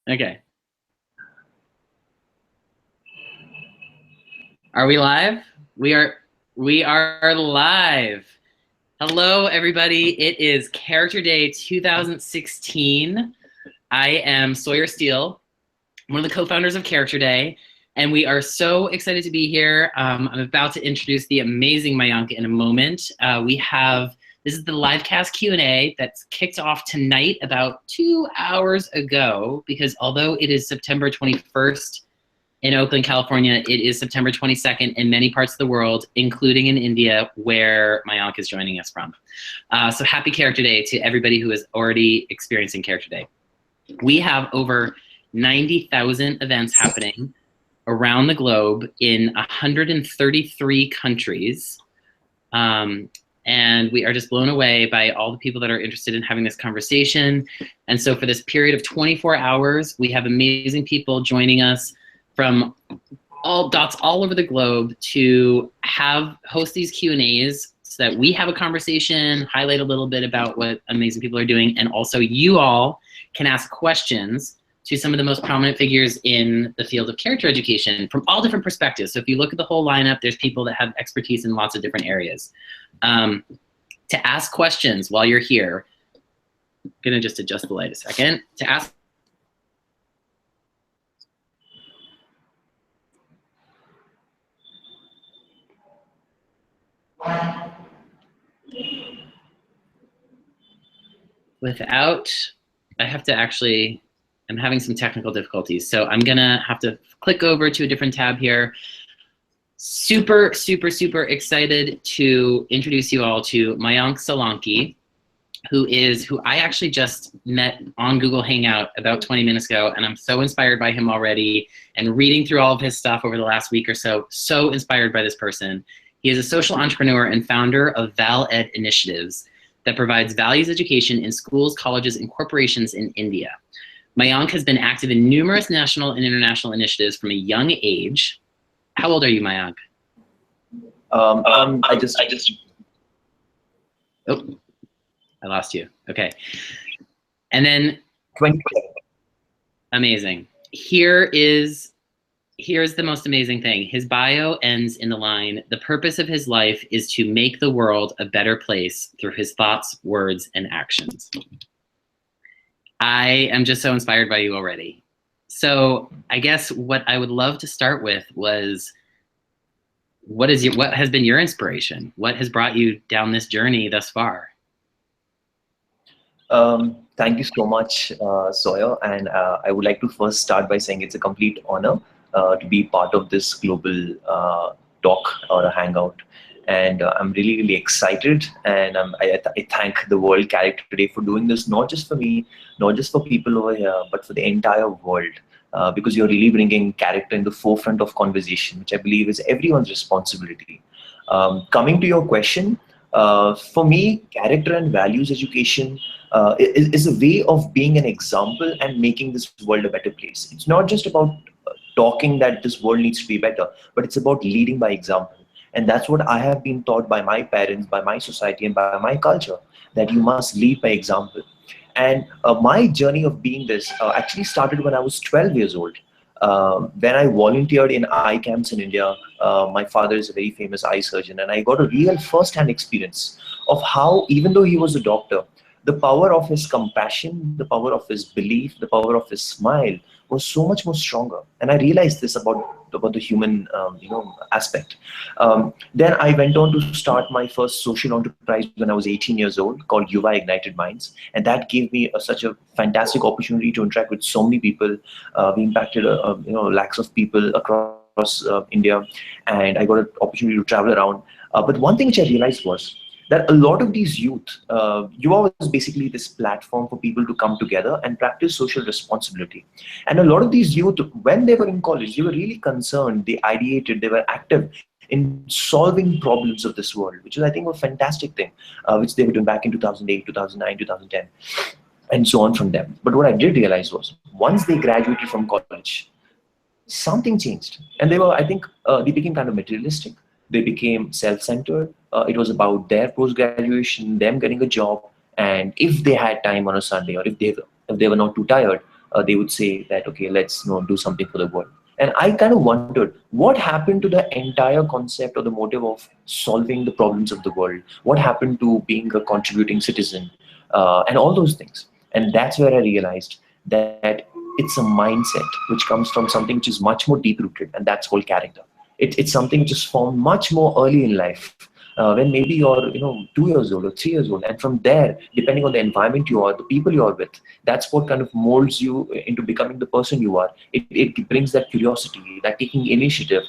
Okay. Are we live? We are live. Hello, everybody. It is Character Day 2016. I am Sawyer Steele, one of the co-founders of Character Day, and we are so excited to be here. I'm about to introduce the amazing Mayank in a moment. This is the LiveCast Q&A that's kicked off tonight about 2 hours ago, because although it is September 21st in Oakland, California, it is September 22nd in many parts of the world, including in India, where Mayank is joining us from. So happy Character Day to everybody who is already experiencing Character Day. We have over 90,000 events happening around the globe in 133 countries. And we are just blown away by all the people that are interested in having this conversation. And so for this period of 24 hours, we have amazing people joining us from all dots all over the globe to host these Q&As so that we have a conversation, highlight a little bit about what amazing people are doing, and also you all can ask questions to some of the most prominent figures in the field of character education from all different perspectives. So if you look at the whole lineup, there's people that have expertise in lots of different areas. To ask questions while you're here, I'm gonna just adjust the light a second. To ask I'm having some technical difficulties, so I'm gonna have to click over to a different tab here. Super excited to introduce you all to Mayank Solanki, who I actually just met on Google Hangout about 20 minutes ago, and I'm so inspired by him already, and reading through all of his stuff over the last week or so inspired by this person. He is a social entrepreneur and founder of Val-Ed Initiatives that provides values education in schools, colleges, and corporations in India. Mayank has been active in numerous national and international initiatives from a young age. How old are you, Mayank? Oh, I lost you. Okay. And then 20. Amazing. Here's the most amazing thing. His bio ends in the line, "The purpose of his life is to make the world a better place through his thoughts, words, and actions." I am just so inspired by you already. So I guess what I would love to start with was, what has been your inspiration? What has brought you down this journey thus far? Thank you so much, Sawyer. And I would like to first start by saying it's a complete honor to be part of this global talk or a hangout. And I'm really excited. And I thank the World Character Day for doing this, not just for me, not just for people over here, but for the entire world. Because you're really bringing character in the forefront of conversation, which I believe is everyone's responsibility. Coming to your question, for me, character and values education is a way of being an example and making this world a better place. It's not just about talking that this world needs to be better, but it's about leading by example. And that's what I have been taught by my parents, by my society, and by my culture, that you must lead by example. And my journey of being this actually started when I was 12 years old. When I volunteered in eye camps in India. My father is a very famous eye surgeon, and I got a real first-hand experience of how, even though he was a doctor, the power of his compassion, the power of his belief, the power of his smile was so much more stronger. And I realized this about the human aspect. Then I went on to start my first social enterprise when I was 18 years old, called Yuva Ignited Minds. And that gave me such a fantastic opportunity to interact with so many people. We impacted lakhs of people across India, and I got an opportunity to travel around. But one thing which I realized was that a lot of these youth, Yuva was basically this platform for people to come together and practice social responsibility. And a lot of these youth, when they were in college, they were really concerned, they ideated, they were active in solving problems of this world, which is, I think, a fantastic thing, which they were doing back in 2008, 2009, 2010, and so on from them. But what I did realize was, once they graduated from college, something changed. And they were, I think, they became kind of materialistic. They became self-centered. It was about their post-graduation, them getting a job, and if they had time on a Sunday, or if they were not too tired, they would say that, okay, let's do something for the world. And I kind of wondered what happened to the entire concept or the motive of solving the problems of the world. What happened to being a contributing citizen, and all those things. And that's where I realized that it's a mindset which comes from something which is much more deep rooted, and that's called character. It's something which is formed much more early in life, when maybe you're 2 years old or 3 years old, and from there, depending on the environment you are, the people you are with, that's what kind of molds you into becoming the person you are. It brings that curiosity, that taking initiative,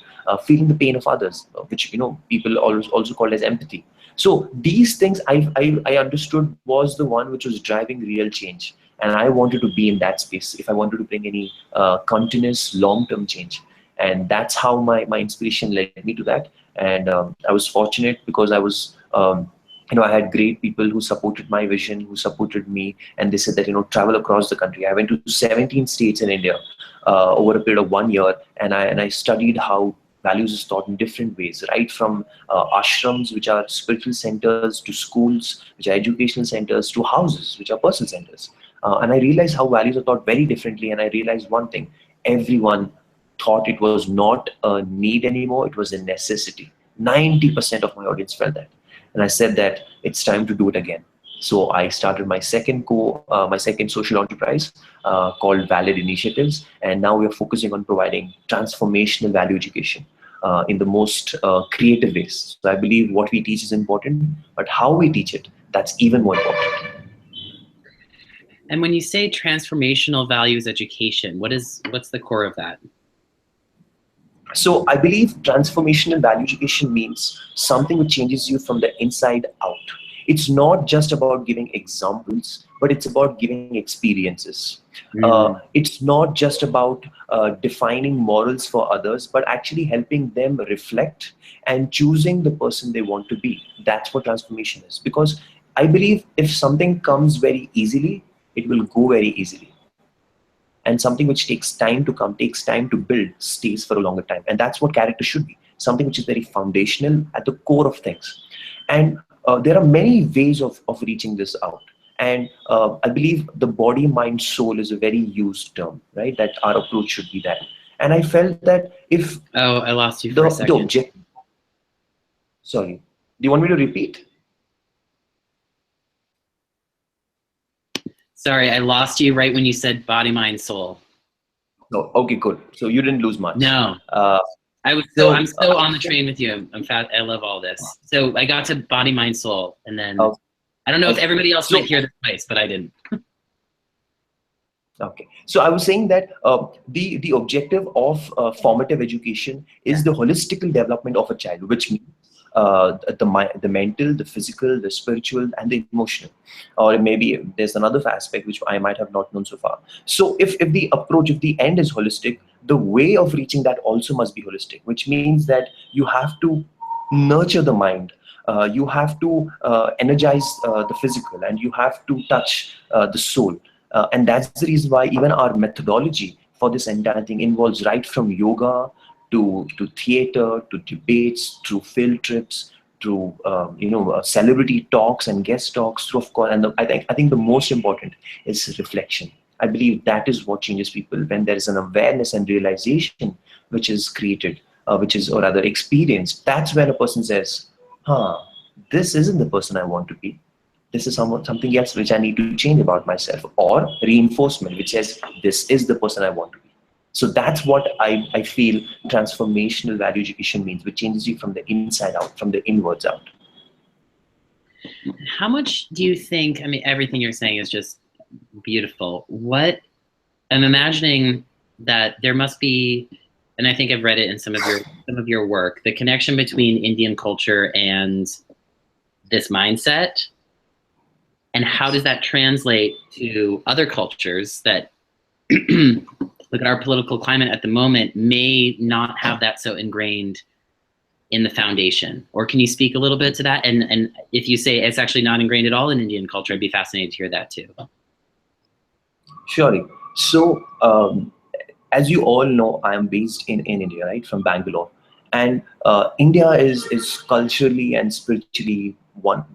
feeling the pain of others, which people also called as empathy. So these things I understood was the one which was driving real change, and I wanted to be in that space if I wanted to bring any continuous long-term change. And that's how my inspiration led me to that. And I was fortunate because I had great people who supported my vision, who supported me, and they said that travel across the country. I went to 17 states in India over a period of 1 year, and I studied how values is taught in different ways, right from ashrams, which are spiritual centers, to schools, which are educational centers, to houses, which are personal centers. And I realized how values are taught very differently, and I realized one thing: everyone thought it was not a need anymore, it was a necessity. 90% of my audience felt that. And I said that it's time to do it again. So I started my second social enterprise called Val-Ed Initiatives, and now we are focusing on providing transformational value education in the most creative ways. So I believe what we teach is important, but how we teach it, that's even more important. And when you say transformational values education, what's the core of that? So I believe transformational value education means something which changes you from the inside out. It's not just about giving examples, but it's about giving experiences. It's not just about defining morals for others, but actually helping them reflect and choosing the person they want to be. That's what transformation is. Because I believe if something comes very easily, it will go very easily. And something which takes time to come, takes time to build, stays for a longer time. And that's what character should be, something which is very foundational at the core of things. And there are many ways of reaching this out. And I believe the body, mind, soul is a very used term, right? That our approach should be that. And I felt that if Oh, I lost you for a second. Sorry, do you want me to repeat? Sorry, I lost you right when you said body, mind, soul. No, okay, good. So you didn't lose much. No, I'm still on the train with you. I'm fat. I love all this. So I got to body, mind, soul, and then I don't know if everybody else might hear this twice, but I didn't. Okay, so I was saying that the objective of formative education is the holistic development of a child, which means the mental, the physical, the spiritual, and the emotional. Or maybe there's another aspect which I might have not known so far. So if the approach, if the end is holistic, the way of reaching that also must be holistic, which means that you have to nurture the mind, you have to energize the physical, and you have to touch the soul. And that's the reason why even our methodology for this entire thing involves right from yoga to theater, to debates, through field trips, through celebrity talks and guest talks, through, of course, and I think the most important is reflection. I believe that is what changes people, when there is an awareness and realization which is created, or rather experienced. That's when a person says, this isn't the person I want to be. This is something else which I need to change about myself, or reinforcement which says this is the person I want to be. So that's what I feel transformational value education means, which changes you from the inside out, from the inwards out. How much do you think, I mean, everything you're saying is just beautiful. What I'm imagining that there must be, and I think I've read it in some of your work, the connection between Indian culture and this mindset. And how does that translate to other cultures that, look at our political climate at the moment, may not have that so ingrained in the foundation? Or can you speak a little bit to that? And if you say it's actually not ingrained at all in Indian culture, I'd be fascinated to hear that too. Surely. So, as you all know, I am based in India, right, from Bangalore. And India is culturally and spiritually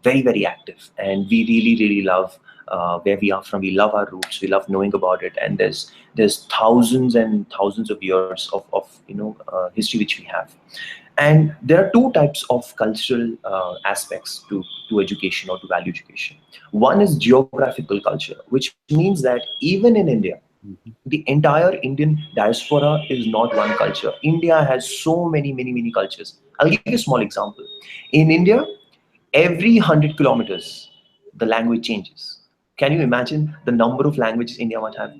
very, very active. And we really, really love where we are from. We love our roots. We love knowing about it. And there's thousands and thousands of years of history which we have. And there are two types of cultural aspects to education or to value education. One is geographical culture, which means that even in India, the entire Indian diaspora is not one culture. India has so many cultures. I'll give you a small example. In India, every 100 kilometers, the language changes. Can you imagine the number of languages India might have?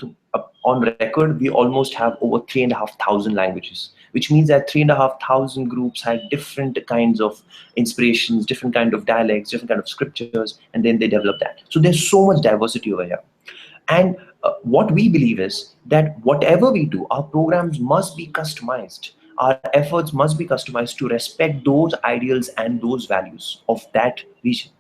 On record, we almost have over 3,500 languages, which means that 3,500 groups had different kinds of inspirations, different kind of dialects, different kind of scriptures, and then they develop that. So there's so much diversity over here. And what we believe is that whatever we do, our programs must be customized. Our efforts must be customized to respect those ideals and those values of that region,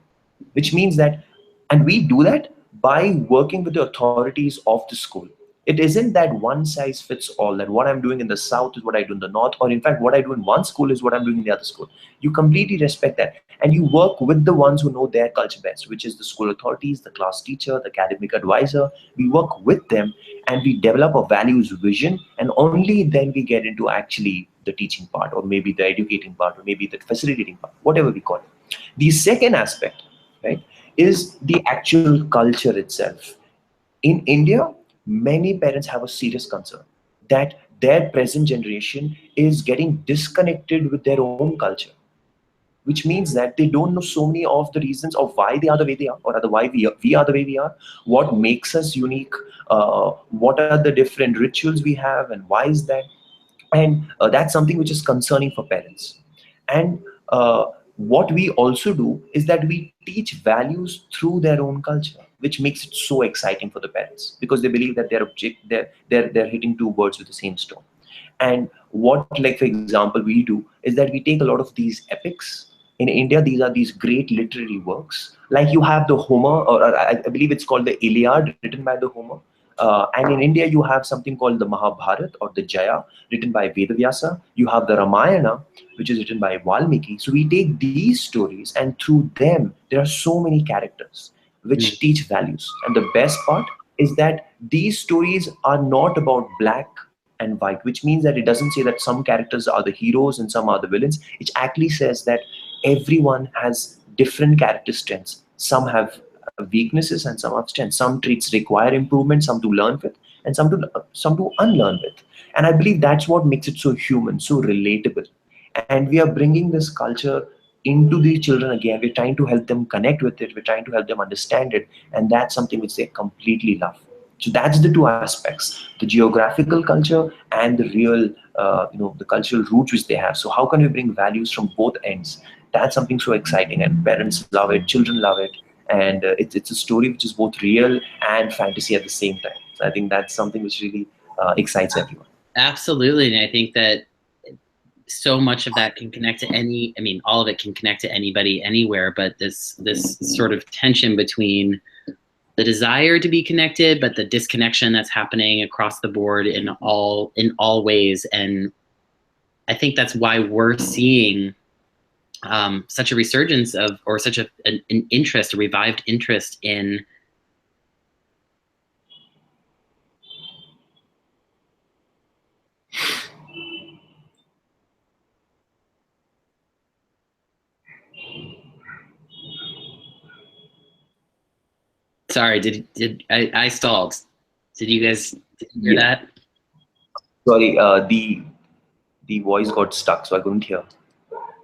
which means that, and we do that by working with the authorities of the school. It isn't that one size fits all, that what I'm doing in the south is what I do in the north, or in fact, what I do in one school is what I'm doing in the other school. You completely respect that. And you work with the ones who know their culture best, which is the school authorities, the class teacher, the academic advisor. We work with them and we develop a values vision, and only then we get into actually the teaching part, or maybe the educating part, or maybe the facilitating part, whatever we call it. The second aspect, right, is the actual culture itself. In India, many parents have a serious concern that their present generation is getting disconnected with their own culture, which means that they don't know so many of the reasons of why they are the way they are, or rather why we are the way we are, what makes us unique, what are the different rituals we have, and why is that? And that's something which is concerning for parents. And what we also do is that we teach values through their own culture, which makes it so exciting for the parents, because they believe that they're hitting two birds with the same stone. And what, like for example, we do is that we take a lot of these epics. In India, these are these great literary works. Like you have the Homer, or I believe it's called the Iliad, written by the Homer. And in India, you have something called the Mahabharata or the Jaya, written by Vedavyasa. You have the Ramayana, which is written by Valmiki. So we take these stories, and through them, there are so many characters which teach values. And the best part is that these stories are not about black and white, which means that it doesn't say that some characters are the heroes and some are the villains. It actually says that everyone has different character strengths. Some have weaknesses and some have strengths. Some traits require improvement, some to learn with, and some to unlearn with. And I believe that's what makes it so human, so relatable. And we are bringing this culture into the children again. We're trying to help them connect with it. We're trying to help them understand it. And that's something which they completely love. So that's the two aspects: the geographical culture and the real, the cultural roots which they have. So how can we bring values from both ends? That's something so exciting, and parents love it, children love it, and it's a story which is both real and fantasy at the same time. So I think that's something which really excites everyone. Absolutely, and I think that so much of that can connect to all of it can connect to anybody, anywhere, but this sort of tension between the desire to be connected, but the disconnection that's happening across the board in all ways. And I think that's why we're seeing such a resurgence of, or such an interest, a revived interest in Sorry, did I stalled? Did you guys hear that? Sorry, the voice got stuck, so I couldn't hear.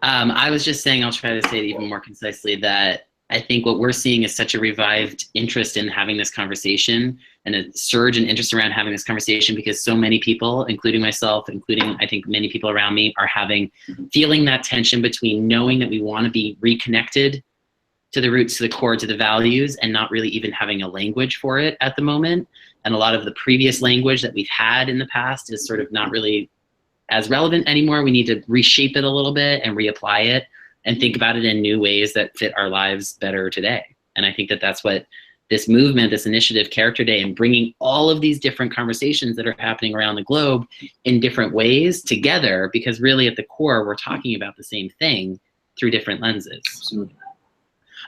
I was just saying, I'll try to say it even more concisely, that I think what we're seeing is such a revived interest in having this conversation, and a surge in interest around having this conversation, because so many people, including myself, including I think many people around me, are feeling that tension between knowing that we want to be reconnected to the roots, to the core, to the values, and not really even having a language for it at the moment. And a lot of the previous language that we've had in the past is sort of not really as relevant anymore. We need to reshape it a little bit and reapply it and think about it in new ways that fit our lives better today. And I think that that's what this movement, this initiative, Character Day, and bringing all of these different conversations that are happening around the globe in different ways together, because really at the core, we're talking about the same thing through different lenses. Absolutely.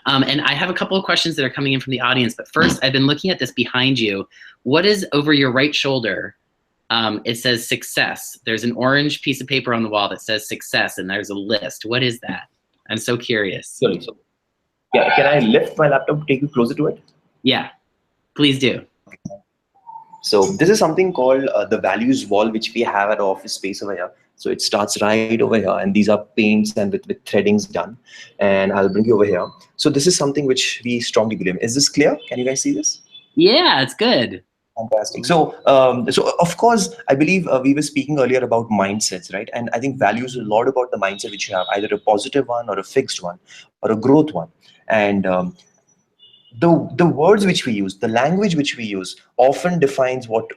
And I have a couple of questions that are coming in from the audience, but first I've been looking at this behind you. What is over your right shoulder? It says success. There's an orange piece of paper on the wall that says success, and there's a list. What is that? I'm so curious. Sorry, so yeah, can I lift my laptop to take you closer to it? Yeah, please do. So this is something called the values wall, which we have at our office space over here. So it starts right over here, and these are paints and with threadings done. And I'll bring you over here. So this is something which we strongly believe in. Is this clear? Can you guys see this? Yeah, it's good. Fantastic. So, so of course, I believe we were speaking earlier about mindsets, right? And I think values a lot about the mindset which you have, either a positive one or a fixed one or a growth one. And the words which we use, the language which we use, often defines what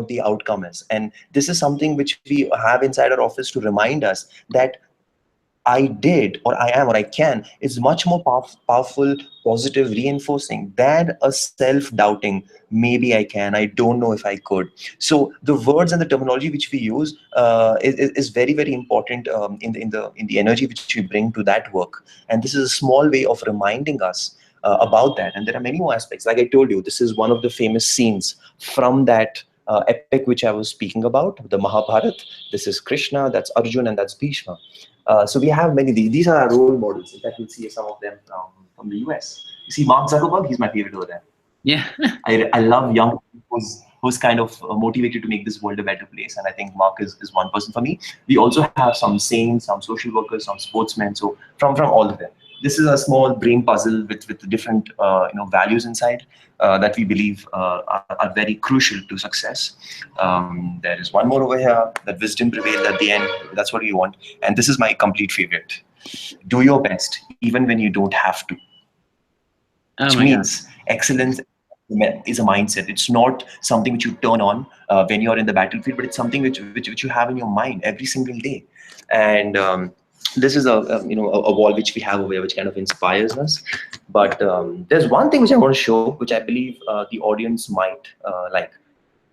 the outcome is. And this is something which we have inside our office to remind us that I did, or I am, or I can, is much more powerful, positive, reinforcing than a self-doubting. Maybe I can. I don't know if I could. So the words and the terminology which we use is very, very important in the energy which we bring to that work. And this is a small way of reminding us about that. And there are many more aspects. Like I told you, this is one of the famous scenes from that epic which I was speaking about, the Mahabharata. This is Krishna, that's Arjun, and that's Bhishma. So we have many of these. These are our role models. In fact, you'll see some of them from the US. You see Mark Zuckerberg, he's my favorite over there. Yeah. I love young people who's kind of motivated to make this world a better place. And I think Mark is one person for me. We also have some saints, some social workers, some sportsmen. So from all of them. This is a small brain puzzle with different values inside that we believe are very crucial to success. There is one more over here, that wisdom prevails at the end. That's what we want. And this is my complete favorite. Do your best, even when you don't have to. Which means excellence is a mindset. It's not something which you turn on when you're in the battlefield, but it's something which you have in your mind every single day. And this is a wall which we have over here, which kind of inspires us. But there's one thing which I want to show, which I believe the audience might like.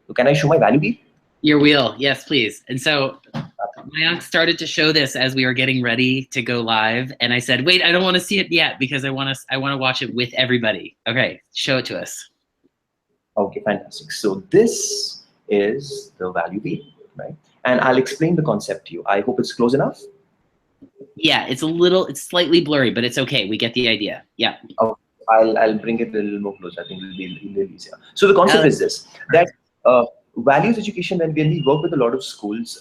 So can I show my value wheel? Your wheel, yes, please. And so Mayank started to show this as we were getting ready to go live, and I said, "Wait, I don't want to see it yet because I want to watch it with everybody." Okay, show it to us. Okay, fantastic. So this is the value wheel, right? And I'll explain the concept to you. I hope it's close enough. Yeah, it's slightly blurry, but it's okay. We get the idea. Yeah. Okay, I'll bring it a little more close. I think it'll be a little easier. So the concept is this: that values education, when we work with a lot of schools,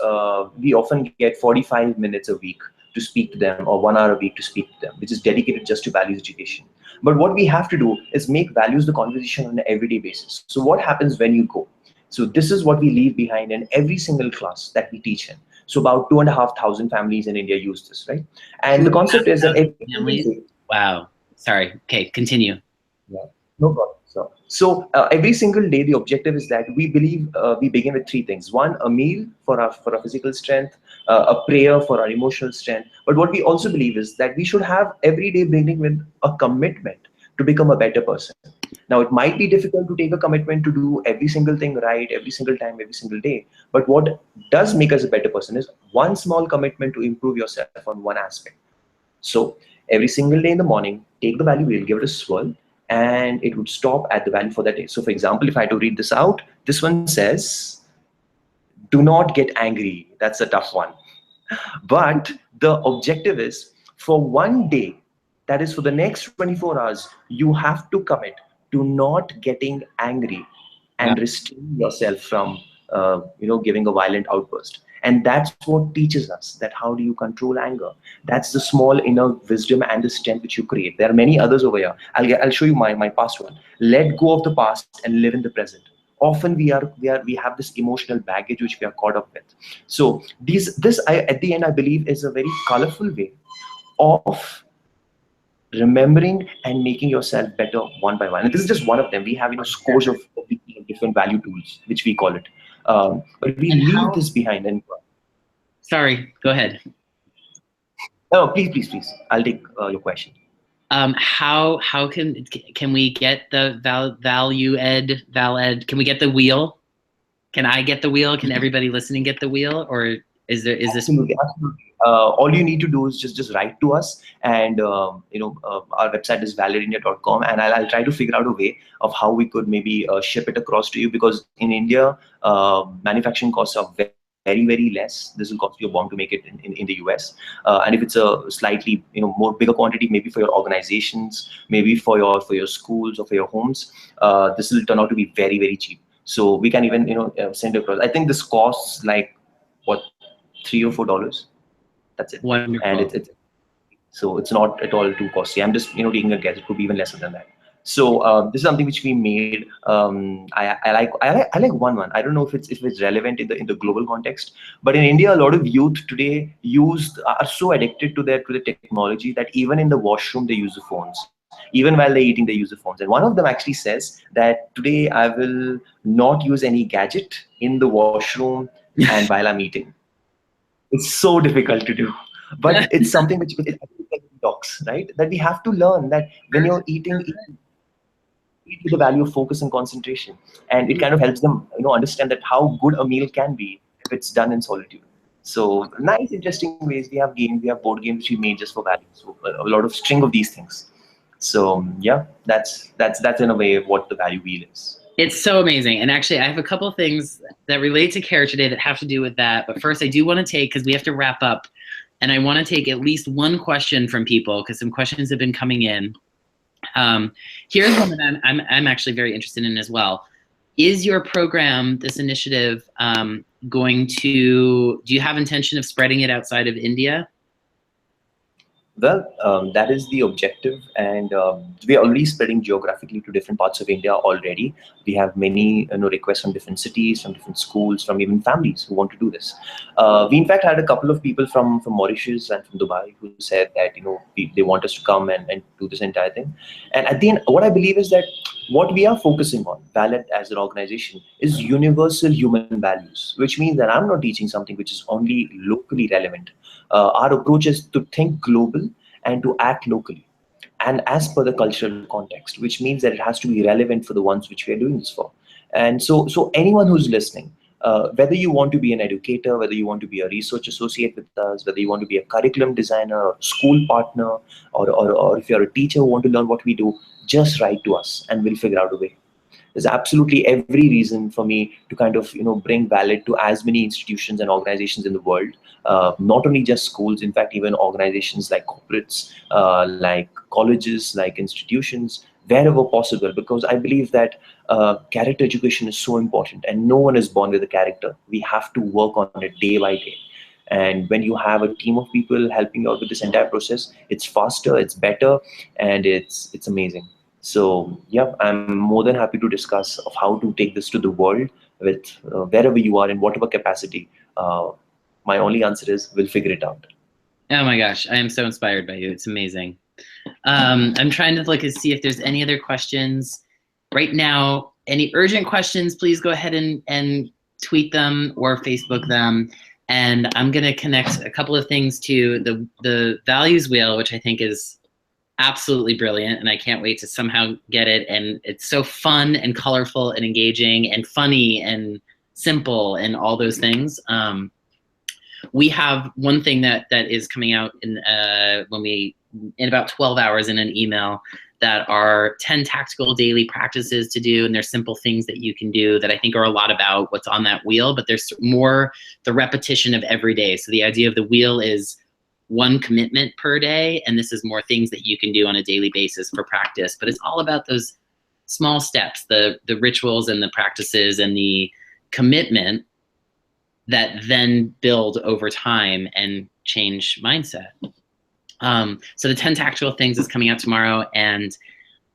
we often get 45 minutes a week to speak to them, or 1 hour a week to speak to them, which is dedicated just to values education. But what we have to do is make values the conversation on an everyday basis. So what happens when you go? So this is what we leave behind in every single class that we teach in. So about 2,500 families in India use this, right? And the concept is that wow. Sorry. Okay, continue. Yeah, no problem. So every single day, the objective is that we believe we begin with 3 things. 1, a meal for our physical strength, a prayer for our emotional strength. But what we also believe is that we should have every day beginning with a commitment to become a better person. Now, it might be difficult to take a commitment to do every single thing right, every single time, every single day. But what does make us a better person is one small commitment to improve yourself on one aspect. So every single day in the morning, take the value wheel, give it a swirl, and it would stop at the value for that day. So for example, if I had to read this out, this one says, do not get angry. That's a tough one. But the objective is for one day, that is for the next 24 hours, you have to commit to not getting angry and restrain yourself from giving a violent outburst. And that's what teaches us that how do you control anger. That's the small inner wisdom and the strength which you create. There are many others over here. I'll show you my past one. Let go of the past and live in the present. Often we have this emotional baggage which we are caught up with. So at the end, I believe, is a very colorful way of remembering and making yourself better one by one. And this is just one of them. We have scores of different value tools, which we call it. But we leave this behind. And sorry, go ahead. No, please. I'll take your question. How can we get the Val-Ed? Can we get the wheel? Can I get the wheel? Can everybody listening get the wheel? Or Is this? Absolutely, absolutely. All you need to do is just write to us, and our website is valedinindia.com, and I'll try to figure out a way of how we could maybe ship it across to you, because in India, manufacturing costs are very less. This will cost you a bomb to make it in the US, and if it's a slightly more bigger quantity, maybe for your organizations, maybe for your schools or for your homes, this will turn out to be very cheap. So we can even send across. I think this costs like what, $3 or $4. That's it, and Wonderful. it's so it's not at all too costly. I'm just taking a guess. It could be even lesser than that. So this is something which we made. I like one. I don't know if it's relevant in the global context, but in India, a lot of youth today are so addicted to the technology that even in the washroom they use the phones. Even while they're eating, they use the phones. And one of them actually says that today I will not use any gadget in the washroom and while I'm eating. It's so difficult to do, but it's something which it's like detox, right? That we have to learn that when you're eat with the value of focus and concentration, and it kind of helps them, understand that how good a meal can be if it's done in solitude. So nice, interesting ways. We have games, we have board games which we made just for value. So a lot of string of these things. So yeah, that's in a way what the value wheel is. It's so amazing. And actually, I have a couple of things that relate to Character Day that have to do with that. But first, I do want to take, because we have to wrap up, and I want to take at least one question from people, because some questions have been coming in. Here's one that I'm actually very interested in as well. Is your program, this initiative, do you have intention of spreading it outside of India? Well, that is the objective, and we are already spreading geographically to different parts of India already. We have many requests from different cities, from different schools, from even families who want to do this. We in fact had a couple of people from Mauritius and from Dubai who said that they want us to come and do this entire thing. And at the end, what I believe is that what we are focusing on, Val-Ed as an organization, is universal human values, which means that I'm not teaching something which is only locally relevant. Our approach is to think global and to act locally and as per the cultural context, which means that it has to be relevant for the ones which we are doing this for. And so anyone who's listening, whether you want to be an educator, whether you want to be a research associate with us, whether you want to be a curriculum designer or school partner, or if you're a teacher who want to learn what we do, just write to us and we'll figure out a way. There's absolutely every reason for me to kind of bring Val-Ed to as many institutions and organizations in the world, not only just schools, in fact even organizations like corporates, like colleges, like institutions, wherever possible, because I believe that character education is so important, and no one is born with a character. We have to work on it day by day. And when you have a team of people helping you out with this entire process, it's faster, it's better, and it's amazing. So yeah, I'm more than happy to discuss of how to take this to the world with wherever you are in whatever capacity. My only answer is we'll figure it out. Oh my gosh, I am so inspired by you. It's amazing. I'm trying to look and see if there's any other questions right now. Any urgent questions, please go ahead and tweet them or Facebook them. And I'm going to connect a couple of things to the values wheel, which I think is absolutely brilliant, and I can't wait to somehow get it. And it's so fun and colorful and engaging and funny and simple and all those things. We have one thing that is coming out in about 12 hours in an email, that are 10 tactical daily practices to do, and there's simple things that you can do that I think are a lot about what's on that wheel, but there's more the repetition of every day. So the idea of the wheel is one commitment per day, and this is more things that you can do on a daily basis for practice, but it's all about those small steps, the rituals and the practices and the commitment that then build over time and change mindset. So the 10 tactical things is coming out tomorrow, and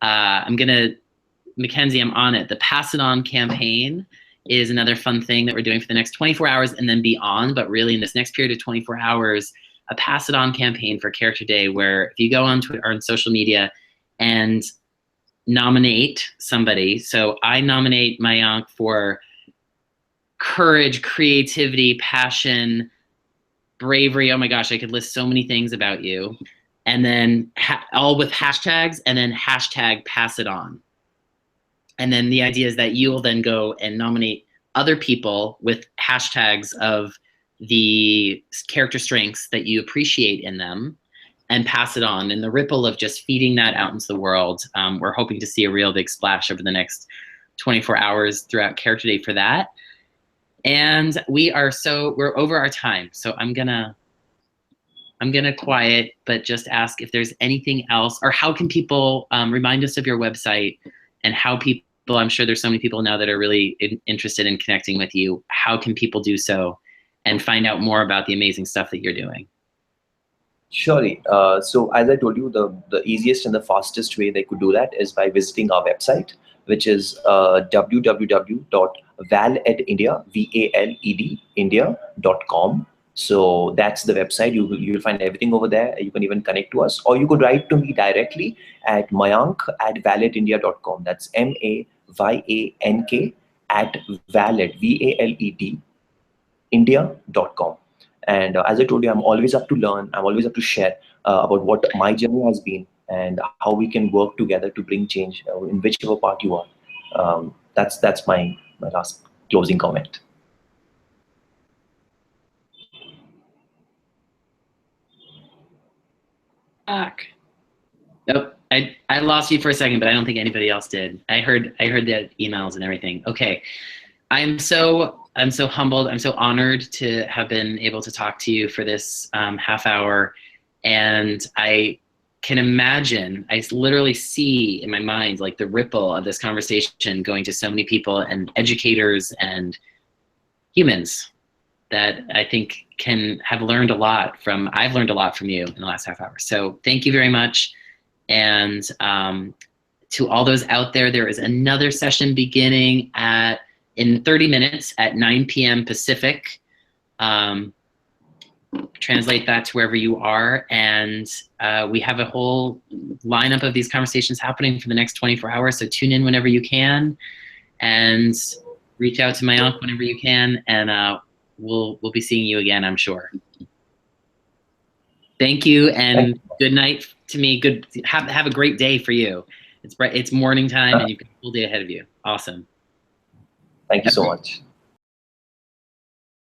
Mackenzie, I'm on it. The Pass It On campaign is another fun thing that we're doing for the next 24 hours and then beyond, but really in this next period of 24 hours, a Pass It On campaign for Character Day, where if you go on Twitter or on social media and nominate somebody, so I nominate Mayank for courage, creativity, passion, bravery. Oh my gosh, I could list so many things about you. And then all with hashtags, and then hashtag pass it on. And then the idea is that you'll then go and nominate other people with hashtags of the character strengths that you appreciate in them and pass it on. And the ripple of just feeding that out into the world, we're hoping to see a real big splash over the next 24 hours throughout Character Day for that. And we're over our time. So I'm gonna quiet, but just ask if there's anything else, or how can people remind us of your website, and how people, I'm sure there's so many people now that are really interested in connecting with you. How can people do so and find out more about the amazing stuff that you're doing? Surely. So as I told you, the easiest and the fastest way they could do that is by visiting our website, which is www.valedindia.com. So that's the website. You'll find everything over there. You can even connect to us, or you could write to me directly at mayank@valedindia.com. That's MAYANK @valed India.com. And as I told you, I'm always up to learn. I'm always up to share about what my journey has been and how we can work together to bring change in whichever part you are. That's my last closing comment. Nope. I lost you for a second, but I don't think anybody else did. I heard the emails and everything. Okay. I'm so humbled. I'm so honored to have been able to talk to you for this half hour. And I can imagine, I literally see in my mind like the ripple of this conversation going to so many people and educators and humans that I think have learned a lot from. I've learned a lot from you in the last half hour. So thank you very much. And to all those out there, there is another session beginning in 30 minutes at 9 p.m. Pacific. Translate that to wherever you are. And we have a whole lineup of these conversations happening for the next 24 hours. So tune in whenever you can, and reach out to Mayank whenever you can. And we'll be seeing you again, I'm sure. Thank you, and good night to me. Have a great day for you. It's morning time, and you've got a full day ahead of you. Awesome. Thank you so much.